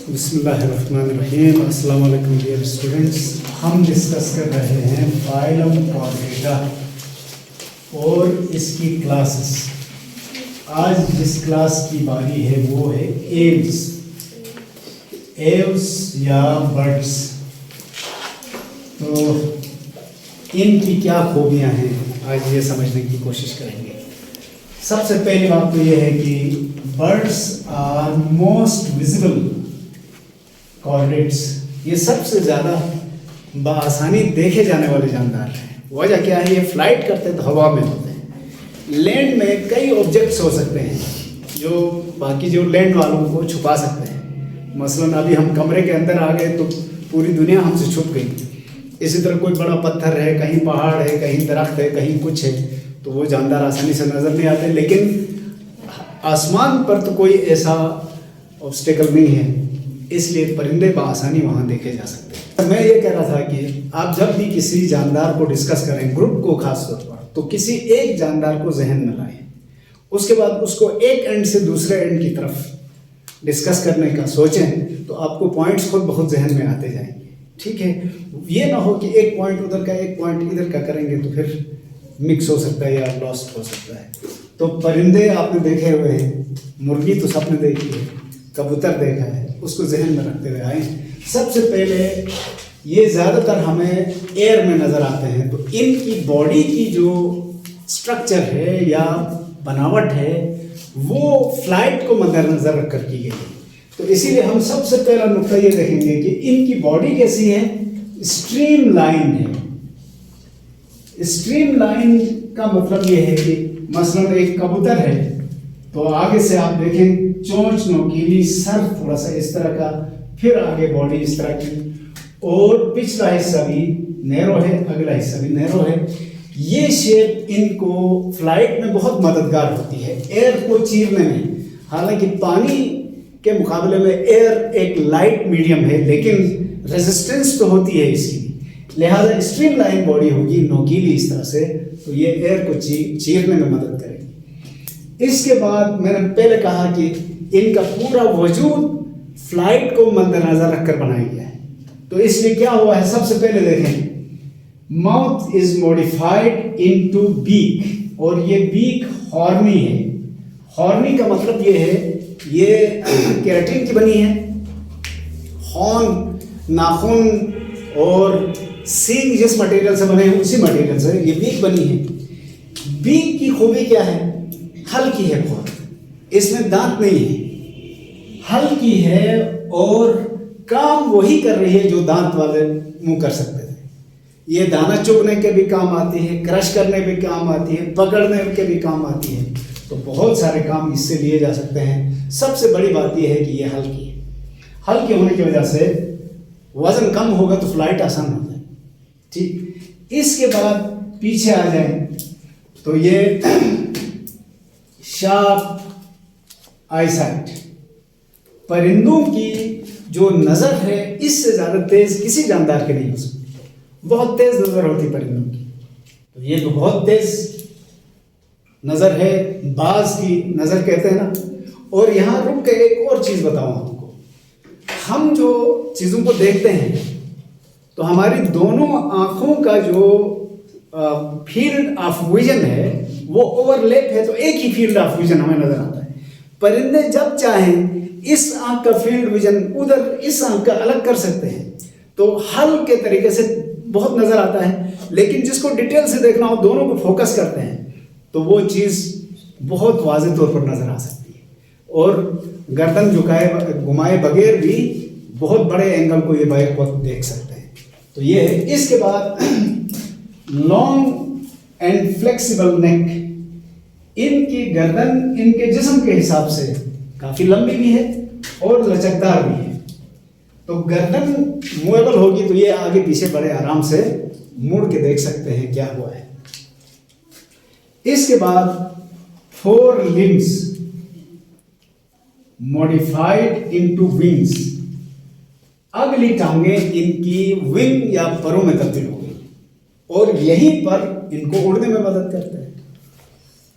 बिस्मिल्लाहिर्रहमानिर्रहीम। अस्सलाम वालेकुम डियर स्टूडेंट्स। हम डिस्कस कर रहे हैं फाइलम कॉर्डेटा और इसकी क्लासेस। आज जिस क्लास की बारी है वो है एव्स या बर्ड्स। तो इनकी क्या खूबियां हैं आज ये समझने की कोशिश करेंगे। सबसे पहली बात तो ये है कि birds are most visible chordates. ये सबसे ज़्यादा बआसानी देखे जाने वाले जानदार हैं। वजह क्या है, ये फ्लाइट करते तो हवा में होते हैं। लैंड में कई ऑब्जेक्ट्स हो सकते हैं जो बाकी जो लैंड वालों को छुपा सकते हैं। मसलन अभी हम कमरे के अंदर आ गए तो पूरी दुनिया हमसे छुप गई। इसी तरह कोई बड़ा पत्थर है, कहीं पहाड़ है, कहीं दरख्त है, कहीं कुछ है, तो वो जानदार आसानी से नज़र नहीं आते। लेकिन आसमान पर तो कोई ऐसा ऑब्स्टेकल नहीं है, इसलिए परिंदे बआसानी वहाँ देखे जा सकते हैं। मैं ये कह रहा था कि आप जब भी किसी जानदार को डिस्कस करें, ग्रुप को खास तौर पर, तो किसी एक जानदार को जहन में लाएं। उसके बाद उसको एक एंड से दूसरे एंड की तरफ डिस्कस करने का सोचें तो आपको पॉइंट्स खुद बहुत जहन में आते जाएंगे। ठीक है, ये ना हो कि एक पॉइंट उधर का एक पॉइंट इधर का करेंगे तो फिर मिक्स हो सकता है या लॉस्ट हो सकता है। तो परिंदे आपने देखे हुए हैं, मुर्गी तो सबने देखी है, कबूतर देखा है, उसको जहन में रखते हुए आए। सबसे पहले ये ज़्यादातर हमें एयर में नज़र आते हैं। तो इनकी बॉडी की जो स्ट्रक्चर है या बनावट है वो फ्लाइट को मद्देनज़र रखकर की गई है। तो इसीलिए हम सबसे पहला नुक्ता ये देखेंगे कि इनकी बॉडी कैसी है, स्ट्रीम लाइन है। स्ट्रीम लाइन का मतलब ये है कि मसलन एक कबूतर है तो आगे से आप देखें चोंच नोकीली, सर थोड़ा सा इस तरह का, फिर आगे बॉडी इस तरह की, और पिछला हिस्सा भी नैरो है, अगला हिस्सा भी नैरो है। ये शेप इनको फ्लाइट में बहुत मददगार होती है एयर को चीरने में। हालांकि पानी के मुकाबले में एयर एक लाइट मीडियम है, लेकिन रेजिस्टेंस तो होती है इसकी, लिहाजा स्ट्रीम लाइन बॉडी होगी नोकीली इस तरह से, तो ये एयर को चीरने में मदद करेगी। इसके बाद मैंने पहले कहा कि इनका पूरा वजूद फ्लाइट को मद्देनजर रखकर बनाया गया है। तो इसलिए क्या हुआ है, सबसे पहले देखें, mouth is modified into beak, और ये बीक हॉर्नी है। हॉर्नी का मतलब ये है, ये केराटिन की बनी है। हॉर्न नाखून और सींग जिस मटेरियल से बने हैं उसी मटेरियल से ये बीक बनी है। बीक की खूबी क्या है, हल्की है बहुत, इसमें दांत नहीं है, हल्की है और काम वही कर रही है जो दांत वाले मुंह कर सकते थे। ये दाना चुगने के भी काम आती है, क्रश करने भी काम आती है, पकड़ने के भी काम आती है। तो बहुत सारे काम इससे लिए जा सकते हैं। सबसे बड़ी बात यह है कि ये हल्की है। हल्की होने की वजह से वजन कम होगा तो फ्लाइट आसान हो जाए। ठीक, इसके बाद पीछे आ जाए तो ये शार्प आईसाइट। परिंदों की जो नज़र है इससे ज़्यादा तेज किसी जानदार की नहीं हो सकती। बहुत तेज नज़र होती परिंदों की, तो ये तो बहुत तेज नज़र है, बाज की नज़र कहते हैं ना। और यहाँ रुक के एक और चीज़ बताऊँ आपको, हम जो चीज़ों को देखते हैं तो हमारी दोनों आँखों का जो फील्ड ऑफ विजन है वो ओवरलैप है, तो एक ही फील्ड ऑफ विजन हमें नजर आता है। परिंदे जब चाहें इस आंख का फील्ड विजन उधर इस आंख का अलग कर सकते हैं, तो हल्के तरीके से बहुत नजर आता है। लेकिन जिसको डिटेल से देखना हो, दोनों को फोकस करते हैं तो वो चीज़ बहुत वाज़ेह तौर पर नजर आ सकती है। और गर्दन घुमाए बगैर भी बहुत बड़े एंगल को ये बैक वक्त देख सकते हैं। तो ये है। इसके बाद लॉन्ग एंड फ्लेक्सिबल नेक। इनकी गर्दन इनके जिस्म के हिसाब से काफी लंबी भी है और लचकदार भी है। तो गर्दन मूवेबल होगी तो ये आगे पीछे बड़े आराम से मुड़ के देख सकते हैं क्या हुआ है। इसके बाद four limbs modified into wings. अगली टांगे इनकी विंग या परों में तब्दील हो गई और यहीं पर इनको उड़ने में मदद करते हैं।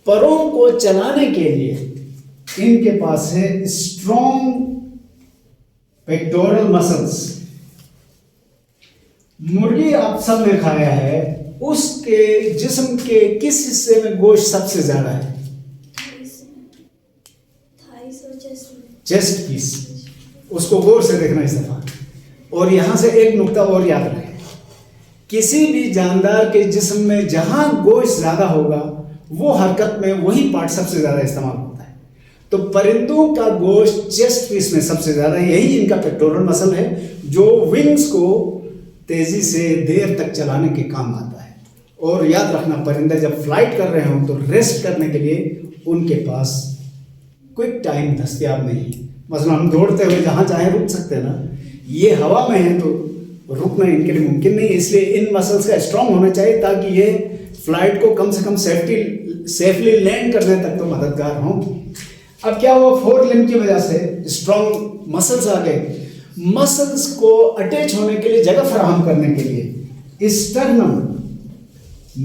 परों को चलाने के लिए इनके पास है स्ट्रॉन्ग पेक्टोरल मसल्स। मुर्गी आप सब ने खाया है, उसके जिस्म के किस हिस्से में गोश्त सबसे ज्यादा है? Chest piece. उसको गौर से देखना इस दफा। और यहां से एक नुक्ता और याद रखें, किसी भी जानदार के जिस्म में जहां गोश्त ज्यादा होगा वो हरकत में वही पार्ट सबसे ज्यादा इस्तेमाल होता है। तो परिंदों का गोश्त चेस्ट पीस में सबसे ज्यादा, यही इनका पेक्टोरल मसल है जो विंग्स को तेजी से देर तक चलाने के काम आता है। और याद रखना, परिंदे जब फ्लाइट कर रहे हो तो रेस्ट करने के लिए उनके पास क्विक टाइम दस्तयाब नहीं है। मतलब हम दौड़ते हुए जहाँ चाहे रुक सकते हैं ना, ये हवा में है तो रुकना इनके लिए मुमकिन नहीं है। इसलिए इन मसल्स का स्ट्रांग होना चाहिए ताकि ये फ्लाइट को कम से कम सेफली लैंड करने तक तो मददगार हों। अब क्या हुआ, फोर लिम्ब की वजह से स्ट्रांग मसल्स आ गए। मसल्स को अटैच होने के लिए, जगह फराहम करने के लिए स्टर्नम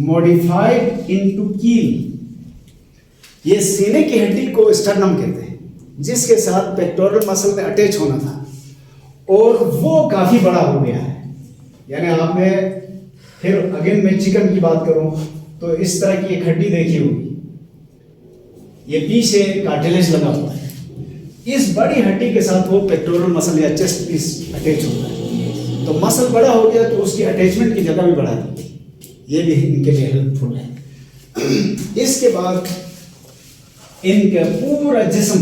मॉडिफाइड इनटू कील, ये सीने की हड्डी को स्टर्नम कहते हैं, जिसके साथ पेक्टोरल मसल में अटैच होना था और वो काफी बड़ा हो गया है। यानी आपने फिर अगेन मैं चिकन की बात करूं तो इस तरह की एक हड्डी देखी होगी, ये पीछे कार्टिलेज लगा हुआ है, इस बड़ी हड्डी के साथ वो पेक्टोरल मसल या चेस्ट पीस अटैच होता है। तो मसल बड़ा हो गया तो उसकी अटैचमेंट की जगह भी बढ़ा दी, ये भी इनके लिए हेल्पफुल है। इसके बाद इनका पूरा जिस्म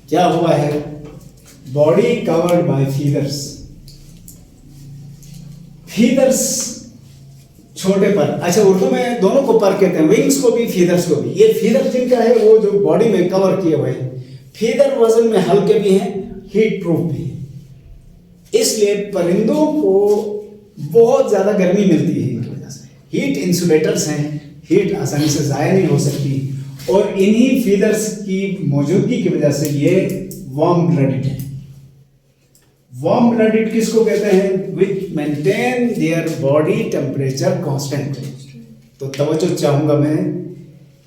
क्या हुआ है, body covered by feathers. Feathers छोटे पर, अच्छा उर्दू में दोनों को पर कहते हैं, विंग्स को भी फीदर्स को भी। ये फीदर जिनका है वो जो बॉडी में कवर किए हुए हैं, फीदर वजन में हल्के भी हैं, हीट प्रूफ भी है। इसलिए परिंदों को बहुत ज्यादा गर्मी मिलती है इनकी वजह से, हीट इंसुलेटर्स हैं, हीट आसानी से जाया नहीं हो सकती। और इन्हीं फीदर्स की मौजूदगी की वजह से ये वार्म ब्लडेड है। वार्म ब्लडेड किसको कहते हैं? Which maintain their body temperature constant. तो तवज्जो चाहूंगा मैं,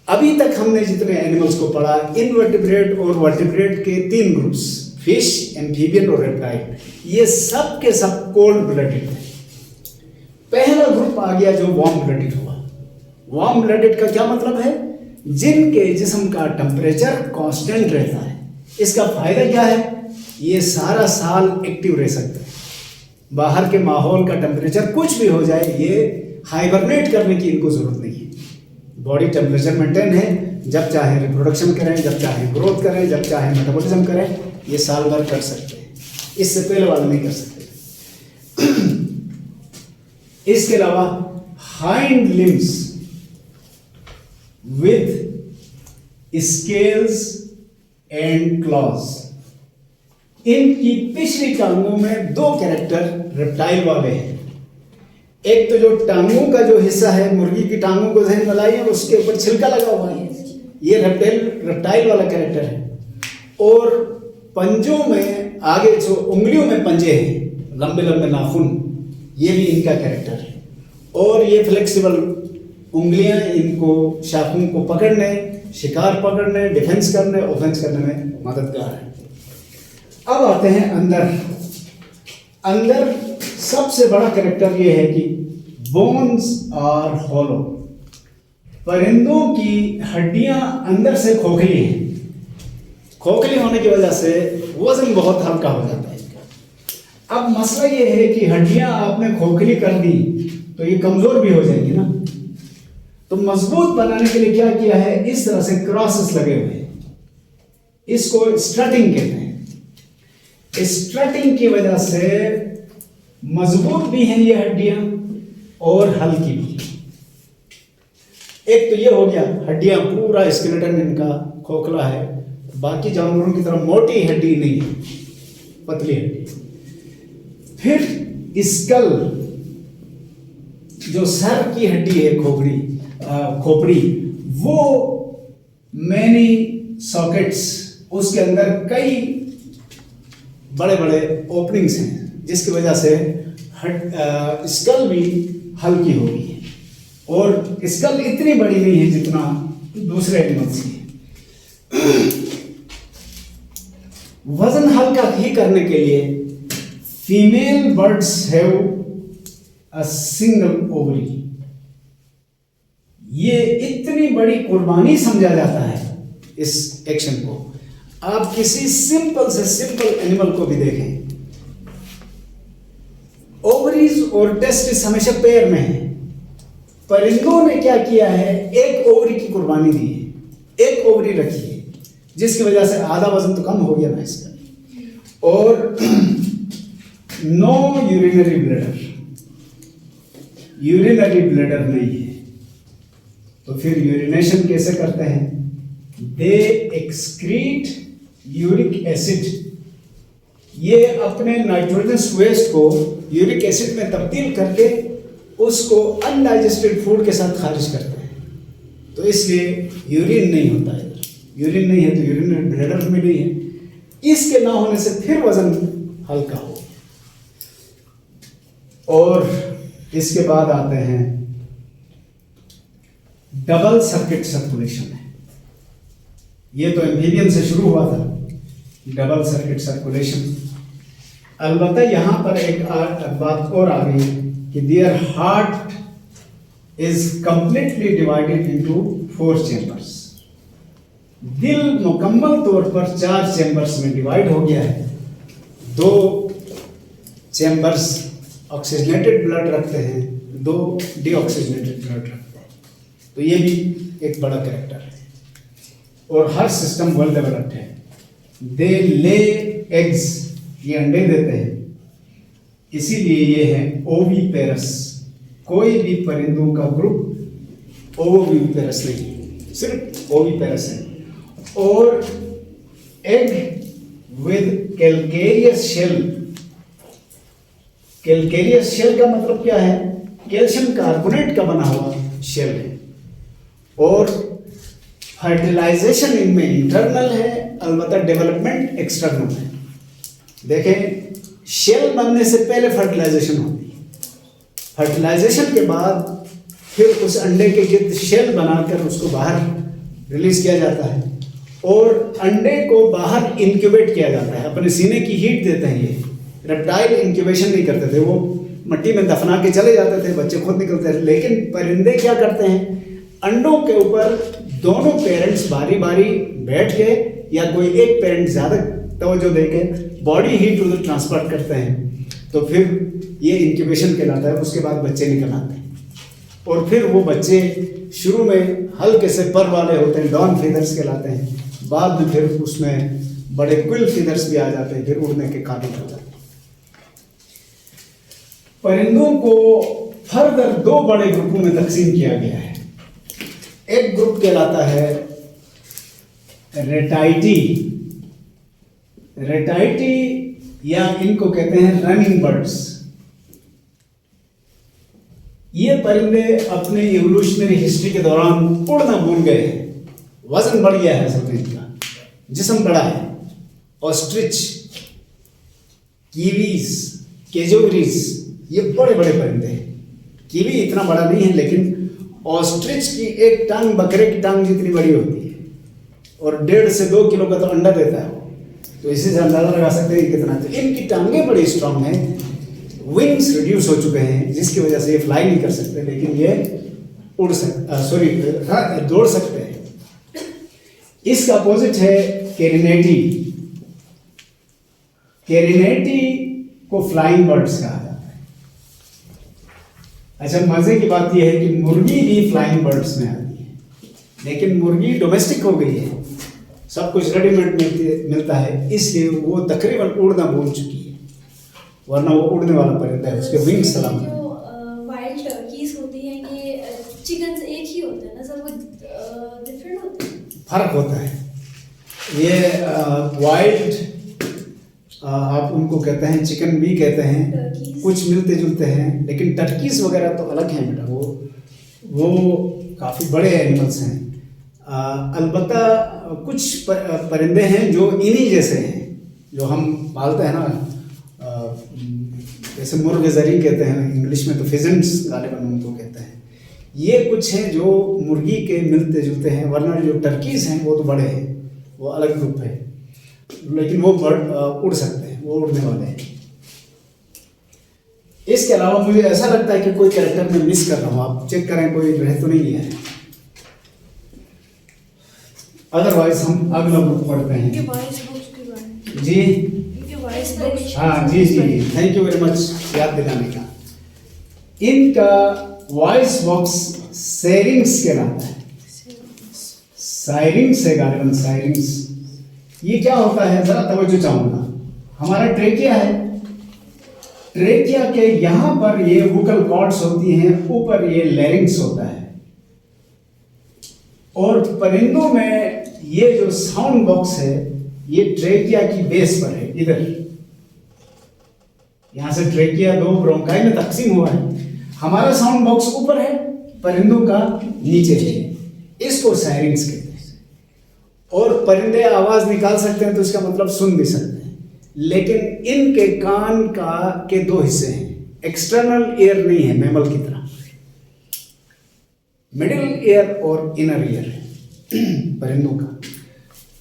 अभी तक हमने जितने एनिमल्स को पढ़ा, इनवर्टिब्रेट और वर्टिब्रेट के 3 ग्रुप्स, फिश, एम्फीबियन और रेप्टाइल, ये सब के सब कोल्ड ब्लडेड है। पहला ग्रुप आ गया जो वार्म ब्लडेड हुआ। वार्म ब्लडेड का क्या मतलब है? जिनके जिस्म का टेम्परेचर कांस्टेंट रहता है। इसका फायदा क्या है? ये सारा साल एक्टिव रह सकते हैं, बाहर के माहौल का टेम्परेचर कुछ भी हो जाए, ये हाइबरनेट करने की इनको जरूरत नहीं है। बॉडी टेम्परेचर मेंटेन है, जब चाहे रिप्रोडक्शन करें, जब चाहे ग्रोथ करें, जब चाहे मेटाबॉलिज्म करें, ये साल भर कर सकते हैं। इससे पहले वाले नहीं कर सकते। इसके अलावा hind limbs with scales and claws, इनकी पिछली टांगों में 2 कैरेक्टर रेप्टाइल वाले हैं। एक तो जो टांगों का जो हिस्सा है, मुर्गी की टांगों को जहन में लाइए, उसके ऊपर छिलका लगा हुआ है, ये रेप्टाइल वाला कैरेक्टर है। और पंजों में आगे जो उंगलियों में पंजे हैं, लंबे लंबे नाखून, ये भी इनका कैरेक्टर है। और ये फ्लेक्सिबल उंगलियां इनको शाखों को पकड़ने, शिकार पकड़ने, डिफेंस करने, ऑफेंस करने में मददगार है। अब आते हैं अंदर सबसे बड़ा कैरेक्टर ये है कि बोन्स आर हॉलो। परिंदों की हड्डियां अंदर से खोखली हैं। खोखली होने की वजह से वजन बहुत हल्का हो जाता है इनका। अब मसला ये है कि हड्डियां आपने खोखली कर दी तो ये कमजोर भी हो जाएगी ना। तो मजबूत बनाने के लिए क्या किया है, इस तरह से क्रॉसेस लगे हुए हैं, इसको स्ट्रटिंग कहते हैं। स्ट्रटिंग की वजह से मजबूत भी हैं ये हड्डियां और हल्की भी। एक तो ये हो गया, हड्डियां पूरा स्केलेटन इनका खोखला है, बाकी जानवरों की तरह मोटी हड्डी नहीं है, पतली हड्डी। फिर स्कल, जो सर की हड्डी है, खोपड़ी, वो मैनी सॉकेट्स, उसके अंदर कई बड़े बड़े ओपनिंग्स हैं, जिसकी वजह से स्कल भी हल्की हो गई है। और स्कल इतनी बड़ी नहीं है जितना दूसरे एनिमल्स की। वजन हल्का ही करने के लिए female birds have a single ovary. ये इतनी बड़ी कुर्बानी समझा जाता है इस एक्शन को। आप किसी सिंपल से सिंपल एनिमल को भी देखें, ओवरीज और टेस्टिस हमेशा पेयर में है। परिंदों ने क्या किया है, एक ओवरी की कुर्बानी दी है, एक ओवरी रखी है, जिसकी वजह से आधा वजन तो कम हो गया ना इसका। और no urinary bladder, urinary bladder नहीं है, तो फिर यूरिनेशन कैसे करते हैं? They excrete uric acid. ये अपने नाइट्रोजनस वेस्ट को यूरिक एसिड में तब्दील करके उसको अनडाइजेस्टेड फूड के साथ खारिज करते हैं। तो इसलिए यूरिन नहीं होता है, यूरिन नहीं है तो यूरिनरी ब्लैडर में नहीं है। इसके ना होने से फिर वजन हल्का हो। और इसके बाद आते हैं डबल सर्किट सर्कुलेशन है। ये तो एम्फीबियन से शुरू हुआ था, डबल सर्किट सर्कुलेशन। अलबत्ता यहां पर एक बात और आ गई कि their heart is completely divided into 4 chambers. दिल मुकम्मल तौर पर 4 चेंबर्स में डिवाइड हो गया है। 2 चेंबर्स ऑक्सीजनेटेड ब्लड रखते हैं, 2 डीऑक्सीजनेटेड ब्लड रखते हैं। तो ये भी एक बड़ा कैरेक्टर है। और हर सिस्टम वेल डेवलप्ड है। दे ले एग्स, ये अंडे देते हैं, इसीलिए ये है ओवीपेरस। कोई भी परिंदों का ग्रुप ओवीपेरस नहीं, सिर्फ ओवीपेरस है। और egg with calcareous shell. Calcareous shell का मतलब क्या है? कैल्शियम कार्बोनेट का बना हुआ शेल है। और फर्टिलाइजेशन इनमें इंटरनल है, अलबत्ता डेवलपमेंट एक्सटर्नल है। देखें, शेल बनने से पहले फर्टिलाइजेशन होती है, फर्टिलाइजेशन के बाद फिर उस अंडे के गिर्द शेल बनाकर उसको बाहर रिलीज किया जाता है और अंडे को बाहर इंक्यूबेट किया जाता है। अपने सीने की हीट देते हैं। ये रेप्टाइल इंक्यूबेशन नहीं करते थे, वो मिट्टी में दफना के चले जाते थे, बच्चे खुद निकलते थे। लेकिन परिंदे क्या करते हैं, अंडों के ऊपर दोनों पेरेंट्स बारी बारी बैठ के या कोई एक पेरेंट ज़्यादा तवज्जो देके बॉडी हीट उधर ट्रांसफर करते हैं, तो फिर ये इंक्यूबेशन कहलाता है। उसके बाद बच्चे निकल आते हैं और फिर वो बच्चे शुरू में हल्के से पर वाले होते हैं, डॉन फीदर्स कहलाते हैं। बाद में फिर उसमें बड़े क्विल फीदर्स भी आ जाते हैं, फिर उड़ने के काबिल हो जाते हैं। परिंदों को फर्दर 2 बड़े ग्रुपों में तकसीम किया गया है। एक ग्रुप कहलाता है रेटाइटी। रेटाइटी या इनको कहते हैं रनिंग बर्ड्स। ये परिंदे अपने इवोल्यूशनरी हिस्ट्री के दौरान उड़ना भूल गए हैं, वजन बढ़ गया है सबने, इनका जिस्म बड़ा है। ऑस्ट्रिच, कीवीज, केजोवरीज, ये बड़े बड़े परिंदे हैं। कीवी इतना बड़ा नहीं है, लेकिन ऑस्ट्रिच की एक टांग बकरे की टांग जितनी बड़ी होती है और 1.5 से 2 किलो का तो अंडा देता है वो। तो इसी से अंदाजा लगा सकते हैं कितना। तो इनकी टांगें बड़ी स्ट्रांग हैं, विंग्स रिड्यूस हो चुके हैं, जिसकी वजह से ये फ्लाई नहीं कर सकते, लेकिन ये उड़ सकते, दौड़ सकते हैं। इसका अपोजिट है कैरिनेटी। कैरिनेटी को फ्लाइंग बर्ड्स कहा जाता है। अच्छा, मजे की बात यह है कि मुर्गी भी फ्लाइंग बर्ड्स में आती है, लेकिन मुर्गी डोमेस्टिक हो गई है, सब कुछ रेडीमेड मिलता है, इसलिए वो तकरीबन उड़ना भूल चुकी है, वरना वो उड़ने वाला परिंदा है, उसके विंग्स सलामत हैं। जो वाइल्ड टर्कीज होती हैं, ये चिकन एक ही होते हैं ना सर, वो डिफरेंट होते हैं? फर्क होता है। ये वाइल्ड आप उनको कहते हैं, चिकन भी कहते हैं, कुछ मिलते जुलते हैं, लेकिन टर्कीज वगैरह तो अलग हैं बेटा। वो काफ़ी बड़े एनिमल्स हैं। अलबत्ता कुछ परिंदे हैं जो इन्हीं जैसे हैं, जो हम पालते हैं ना, जैसे मुर्ग ज़री कहते हैं इंग्लिश में, तो फिजेंट्स गालिबन उनको कहते हैं। ये कुछ हैं जो मुर्गी के मिलते जुलते हैं, वरना जो टर्कीज हैं वो तो बड़े हैं, वो अलग ग्रुप है। लेकिन वो उड़ सकते हैं, वो उड़ने वाले हैं। इसके अलावा मुझे ऐसा लगता है कि कोई कैरेक्टर मैं मिस कर रहा हूँ, आप चेक करें कोई रह तो नहीं गया है। अदरवाइज हम अगला बुक पढ़ते हैं इनके वॉइस बुक्स के बारे में। जी। इनके वॉइस बुक्स। हाँ जी जी, थैंक यू वेरी मच याद दिलाने का। इनका वॉइस बॉक्स सेरिंग्स कहलाता है। साइरिंग्स है गालिबन, साइरिंग्स। ये क्या होता है जरा तवज्जो चाहूंगा। हमारा ट्रेकिया है, ट्रेकिया के यहाँ पर ये वोकल कॉर्ड्स होती हैं, ऊपर ये लैरिंग्स होता है। और परिंदों में ये जो साउंड बॉक्स है ये ट्रेकिया की बेस पर है, इधर। यहां से ट्रेकिया दो ब्रोंकाई में तकसीम हुआ है। हमारा साउंड बॉक्स ऊपर है, परिंदों का नीचे है। इसको सायरिंग्स कहते हैं। और परिंदे आवाज निकाल सकते हैं तो इसका मतलब सुन भी सकते हैं, लेकिन इनके कान के दो हिस्से हैं। एक्सटर्नल ईयर नहीं है मैमल की तरह, मिडिल ईयर और इनर ईयर है परिंदों का।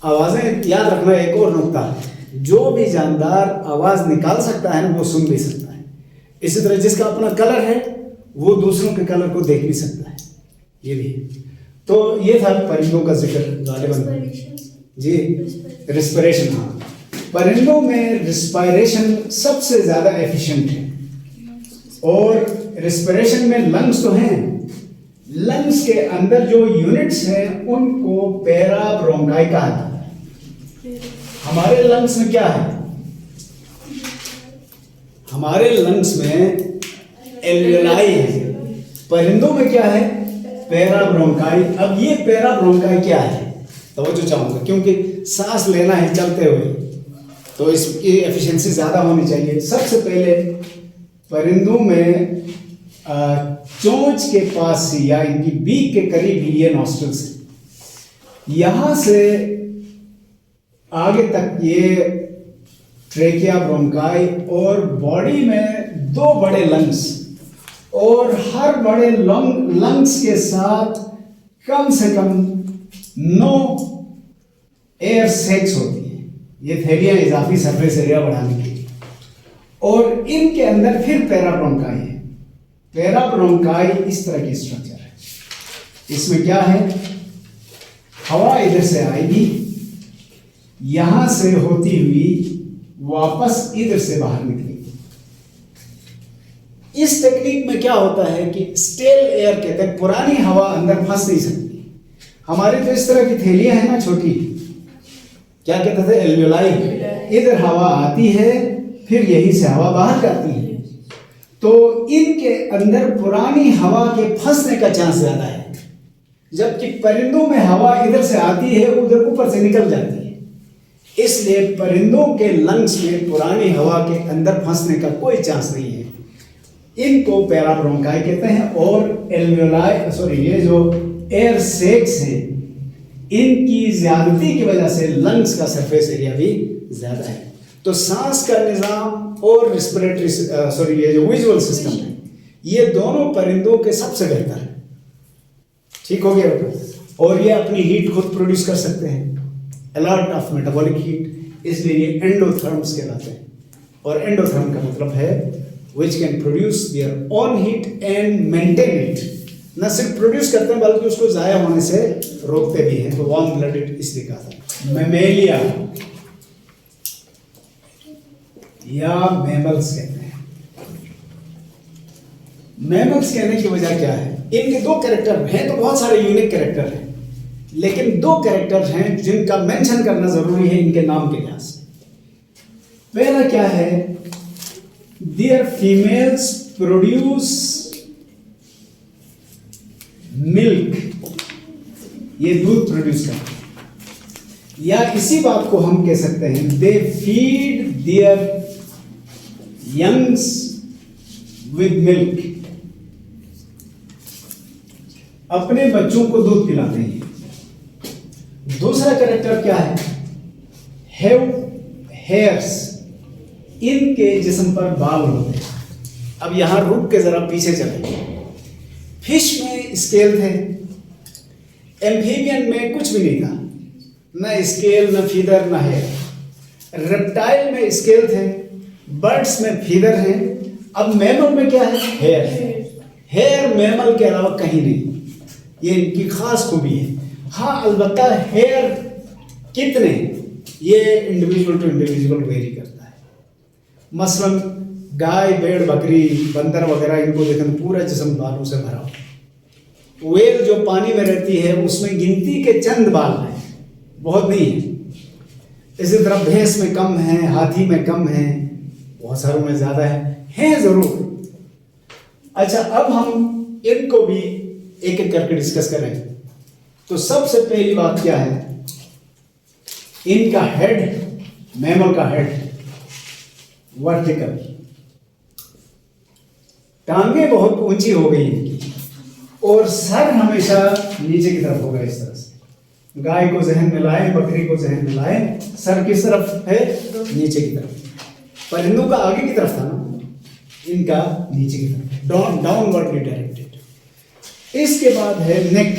आवाजें याद रखना एक और नुकता है, जो भी जानदार आवाज निकाल सकता है ना वो सुन भी सकता है। इसी तरह जिसका अपना कलर है वो दूसरों के कलर को देख भी सकता है, ये भी है। तो ये था परिंदों का जिक्र गालिबन जी। रिस्पिरेशन, हाँ, परिंदों में रिस्पायरेशन सबसे ज्यादा एफिशिएंट है। और रिस्पिरेशन में लंग्स तो हैं, लंग्स के अंदर जो यूनिट्स हैं उनको पैराब्रोंकाई कहा जाता है। हमारे लंग्स में क्या है? हमारे लंग्स में एल्वियोलाई है, परिंदों में क्या है? पैराब्रोंकाई। अब ये पैराब्रोंकाई क्या है तवज्जो चाहूंगा, क्योंकि सांस लेना है चलते हुए तो इसकी एफिशिएंसी ज्यादा होनी चाहिए। सबसे पहले परिंदों में चोंच के पास ही या इनकी बीक के करीब ही ये नॉस्ट्रल्स है। यहां से आगे तक ये ट्रेकिया, ब्रोंकाई, और बॉडी में दो बड़े लंग्स, और हर बड़े लंग्स के साथ कम से कम 9 एयर सैक्स होती है। ये थैलियां इजाफी सरफेस एरिया बढ़ाने के लिए। और इनके अंदर फिर पैराब्रोंकाई है। पैराब्रोंकाई इस तरह की स्ट्रक्चर है। इसमें क्या है? हवा इधर से आएगी, यहां से होती हुई वापस इधर से बाहर निकलेगी। इस टेक्निक में क्या होता है कि स्टेल एयर कहते हैं, पुरानी हवा अंदर फंस नहीं सकती। हमारी तो इस तरह की थैलियां हैं ना छोटी, क्या कहते थे? एल्वियोलाई। इधर हवा आती है, फिर यहीं से हवा बाहर जाती है। तो इनके अंदर पुरानी हवा के फंसने का चांस ज्यादा है, जबकि परिंदों में हवा इधर से आती है, उधर ऊपर से निकल जाती है। इसलिए परिंदों के लंग्स में पुरानी हवा के अंदर फंसने का कोई चांस नहीं है। इनको पैराब्रोंकाई कहते हैं। और एल्वियोलाई, सॉरी, ये जो एयर सैक्स हैं, इनकी ज्यादती की वजह से लंग्स का सरफेस एरिया भी ज्यादा है। तो सांस का निजाम और रिस्पिरेटरी, सॉरी, ये जो विजुअल सिस्टम है, ये दोनों परिंदों के सबसे बेहतर है। ठीक हो गया बेटा? और ये अपनी हीट खुद प्रोड्यूस कर सकते हैं, अलॉट ऑफ मेटाबॉलिक हीट, इसलिए ये एंडोथर्म्स कहलाते हैं। और एंडोथर्म का मतलब है which can produce their own heat and maintain it। न सिर्फ प्रोड्यूस करते हैं बल्कि उसको जाया होने से रोकते भी हैं। तो वार्म ब्लडेड इसलिए कहा था। मैमेलिया या मैमल्स कहते हैं। मैमल्स कहने की वजह क्या है? इनके दो कैरेक्टर हैं, तो बहुत सारे यूनिक कैरेक्टर हैं, लेकिन दो कैरेक्टर हैं जिनका मेंशन करना जरूरी है इनके नाम के लिहाज से। पहला क्या है? Their females produce milk, ये दूध प्रोड्यूस करते हैं। या इसी बात को हम कह सकते हैं, they feed their youngs with milk, अपने बच्चों को दूध पिलाते हैं। दूसरा कैरेक्टर क्या है? Have hairs, इनके जिस्म पर बाल होते हैं। अब यहां रुक के जरा पीछे चलेंगे। फिश में स्केल थे, एम्फीबियन में कुछ भी नहीं था, न स्केल, न फीदर, न हेयर। रेप्टाइल में स्केल थे, बर्ड्स में फीदर हैं, अब मैमल में क्या है? हेयर है। हेयर मैमल के अलावा कहीं नहीं, ये इनकी खास खूबी है। हाँ, अलबत्ता हेयर कितने, ये इंडिविजुअल टू इंडिविजुअल वेरी करता है। मसलन गाय, भेड़, बकरी, बंदर वगैरह, इनको देखें पूरा जिस्म बालों से भरा हुआ। व्हेल जो पानी में रहती है उसमें गिनती के चंद बाल हैं, बहुत नहीं है। इसी तरह भैंस में कम है, हाथी में कम है, बहुत सारों में ज्यादा है जरूर। अच्छा, अब हम इनको भी एक एक करके डिस्कस करें। तो सबसे पहली बात क्या है, इनका हेड, मैमल का हेड वर्टिकल, टांगें बहुत ऊंची हो गई इनकी, और सर हमेशा नीचे की तरफ होगा इस तरह से। गाय को जहन में लाए, बकरी को जहन में लाए, सर किस तरफ है? नीचे की तरफ। परिंदों का आगे की तरफ था ना, इनका नीचे की तरफ, डाउनवर्डली डायरेक्टेड। इसके बाद है नेक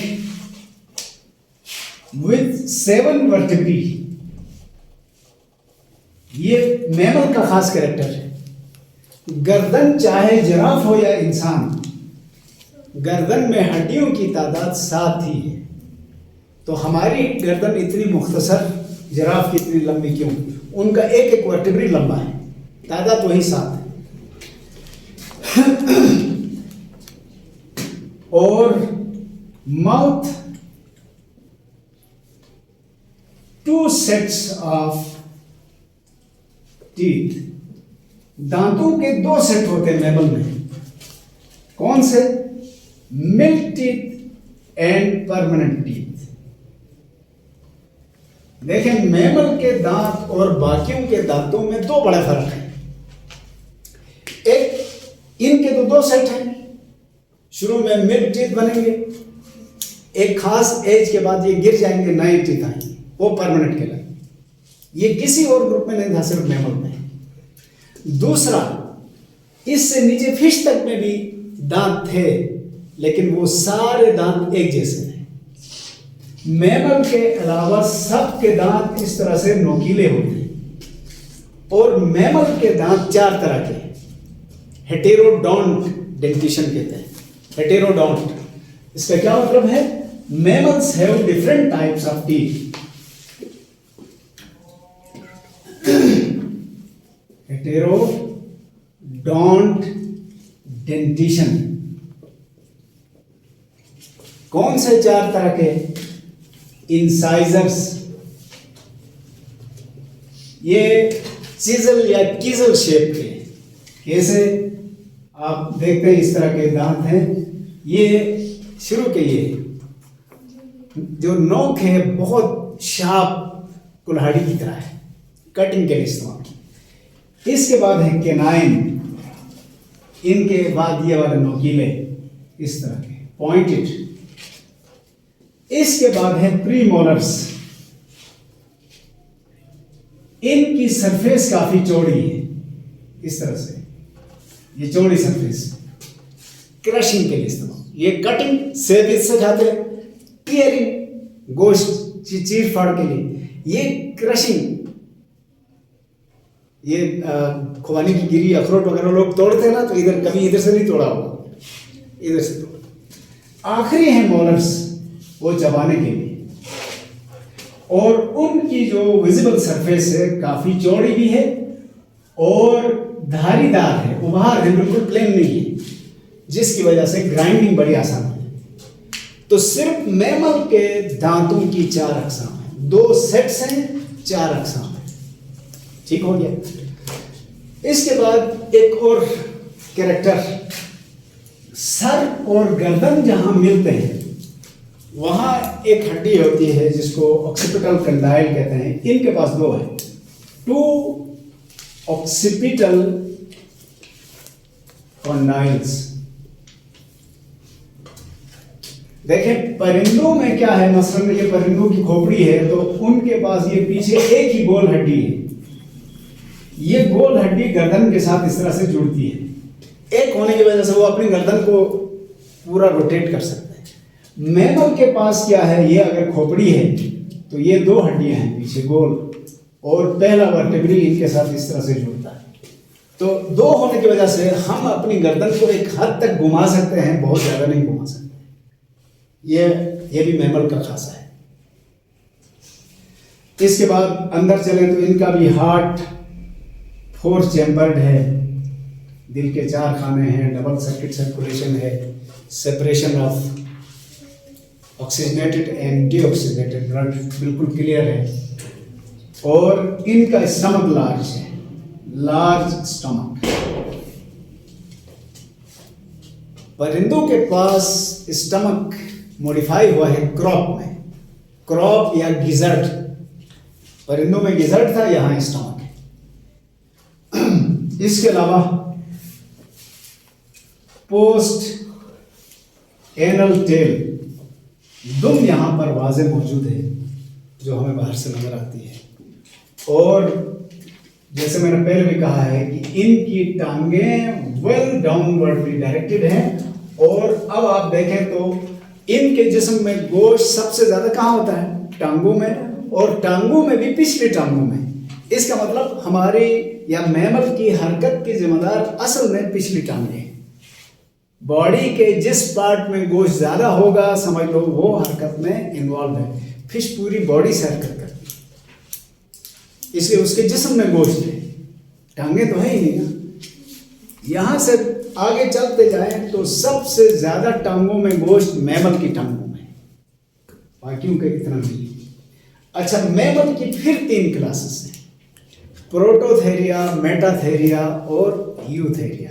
विथ 7 वर्टिब्री। ये मैमल का खास कैरेक्टर है। गर्दन चाहे जिराफ हो या इंसान, गर्दन में हड्डियों की तादाद 7 ही है। तो हमारी गर्दन इतनी मुख्तसर, जिराफ की इतनी लंबी क्यों? उनका एक एक वर्टिब्री लंबा है, तादाद वही 7 है। और माउथ 2 सेट्स ऑफ टीथ, दांतों के 2 सेट होते हैं मैमल में। कौन से? Milk teeth and permanent teeth. देखें, मैमल के दांत और बाकियों के दांतों में 2 बड़े फर्क हैं। एक, इनके तो 2 सेट हैं, शुरू में मिल्क टीथ बनेंगे, एक खास एज के बाद ये गिर जाएंगे, नए टीथ आएंगे, वो परमानेंट कहलाएंगे। ये किसी और ग्रुप में नहीं था, सिर्फ मैमल में। दूसरा, इससे नीचे फिश तक में भी दांत थे, लेकिन वो सारे दांत एक जैसे हैं। मैमल के अलावा सबके दांत इस तरह से नोकीले होते हैं। और मैमल के दांत 4 तरह के हैं। हेटेरोडोंट डेंटिशन कहते हैं, हेटेरोडोंट। इसका क्या मतलब है? Mammals have different types of teeth. Heterodont dentition. कौन से 4 तरह के? इंसाइजर्स, ये चिजल या किजल शेप के, कैसे आप देखते हैं इस तरह के दांत हैं। ये शुरू के, ये जो नोक है बहुत शार्प कुल्हाड़ी की तरह है, कटिंग के लिए इस्तेमाल। इसके बाद है केनाइन, इनके बाद ये वाले नोकीले इस तरह के पॉइंटेड। इसके बाद है प्रीमोलर्स, इनकी सरफेस काफी चौड़ी है, इस तरह से ये चौड़ी सरफेस, क्रशिंग के लिए इस्तेमाल। ये कटिंग सेविज से खाते हैं, टीयरिंग गोश्त चीर फाड़ के लिए, ये क्रशिंग, ये खुबानी की गिरी अखरोट वगैरह लोग तोड़ते हैं ना, तो इधर कभी इधर से नहीं तोड़ा होगा, इधर से तोड़ा। आखिरी है मोलर्स, वो चबाने के लिए। और उनकी जो विजिबल सरफेस है काफी चौड़ी भी है और धारीदार है, उभार है, बिल्कुल प्लेन नहीं है, जिसकी वजह से ग्राइंडिंग बड़ी आसान है। तो सिर्फ मैमल के दांतों की 4 अक़साम है, 2 सेट्स हैं, 4 अक़साम है। ठीक हो गया। इसके बाद एक और कैरेक्टर, सर और गर्दन जहां मिलते हैं वहां एक हड्डी होती है जिसको ऑक्सीपिटल कंडाइल कहते हैं। इनके पास 2 है, 2 ऑक्सीपिटल कंडाइल्स। देखें परिंदों में क्या है, मसलन ये परिंदों की खोपड़ी है तो उनके पास ये पीछे एक ही गोल हड्डी है। ये गोल हड्डी गर्दन के साथ इस तरह से जुड़ती है, एक होने की वजह से वो अपनी गर्दन को पूरा रोटेट कर सकते हैं। मैमल के पास क्या है, ये अगर खोपड़ी है तो ये 2 हड्डियां हैं पीछे गोल, और पहला वर्टेब्री इनके साथ इस तरह से जुड़ता है। तो दो होने की वजह से हम अपनी गर्दन को एक हद तक घुमा सकते हैं, बहुत ज़्यादा नहीं घुमा सकते। ये भी मैमल का खासा है। इसके बाद अंदर चले तो इनका भी हार्ट 4 चैम्बर्ड है, दिल के 4 खाने हैं, डबल सर्किट सर्कुलेशन है, separation of oxygenated and deoxygenated blood बिल्कुल क्लियर है। और इनका स्टमक लार्ज है, लार्ज स्टमक। परिंदों के पास स्टमक मॉडिफाई हुआ है क्रॉप में, क्रॉप या गिजर्ड। परिंदों में गिजर्ड था, यहां स्टमक है। इसके अलावा पोस्ट एनल टेल, दुम यहां पर वाज़े मौजूद है जो हमें बाहर से नजर आती है। और जैसे मैंने पहले भी कहा है कि इनकी टांगें वेल डाउनवर्डली डायरेक्टेड हैं। और अब आप देखें तो इनके जिस्म में गोश्त सबसे ज्यादा कहाँ होता है? टांगों में, और टांगों में भी पिछली टांगों में। इसका मतलब हमारी या मैमल की हरकत की जिम्मेदार असल में पिछली टांगें हैं। बॉडी के जिस पार्ट में गोश्त ज्यादा होगा समझ लो वो हरकत में इन्वॉल्व है। फिश पूरी बॉडी से हरकत करती है, इसलिए उसके जिस्म में गोश्त है, टांगे तो है ही नहीं ना। यहां से आगे चलते जाएं तो सबसे ज्यादा टांगों में गोश्त मैमल की टांगों में, बाकियों के इतना नहीं। अच्छा, मैमल की फिर 3 क्लासेस हैं, प्रोटोथेरिया, मेटाथेरिया और यूथेरिया।